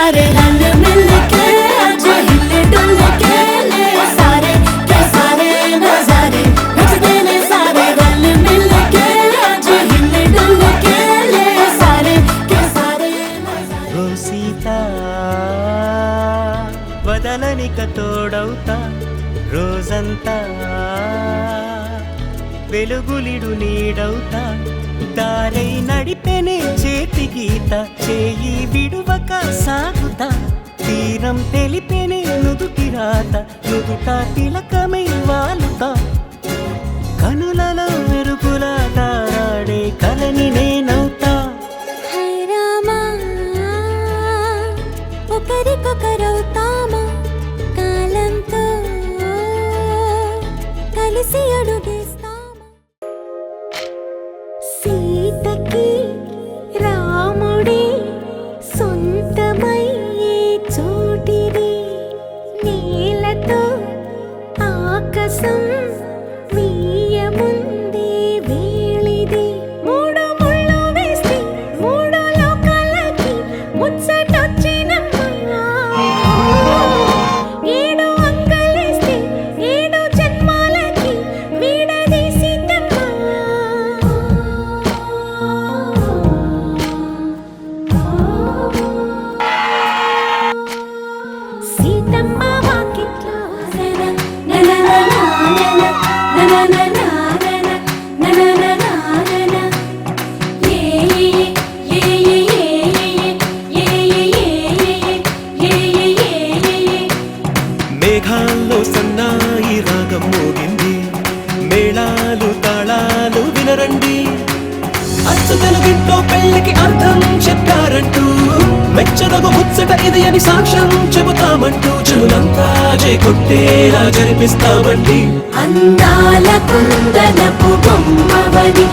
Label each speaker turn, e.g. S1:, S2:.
S1: सारे रल मिल के आज हिल डुल के ले सारे के सारे नजारे नचते ने सारे रल मिल के आज हिल डुल के ले सारे के सारे नजारे
S2: ओ सीता వదలనిక తోడవుతా రోజంతా వెలుగులిడు నీడవుతా దారై నడిపెనే చేతి గీత చేయి విడువక సాగుతా తీరం తెలిపెనే నుదుటి రాత నుదుట తిలకమై వాలుతా కనులలో వెలుగులా తారాడే కలని నేనవుతా
S1: హై రామా ఒకరికొకరవుతామా కాలంతో కలిసి అడుగేస్తామా సీతకి రాముడే సొంతమయ్యే చోటిది నీలతో ఆకాశం వీయముందే వేళిది మూడు ముళ్ళు వేస్తే మూడు లోకాలకి ముచ్చటొచ్చినమ్మా ఏడు అంగలేస్తే ఏడు జన్మాలకి వీడదీసిందమ్మా సీతమ్మ వాకిట్లో
S2: మేఘాల్లో సన్నాయి రాగం మోగింది మేళాలు తాళాలు వినరండి అచ్చు తెలుగింట్లో పెళ్లికి అర్థం చెప్పారంటూ మెచ్చదగు ముచ్చట ఇది అని సాక్ష్యం చెబుతామంటూ చెవులంతా కొట్టేలా జరిపిస్తామండి
S1: అందాల కుందనపు బొమ్మవని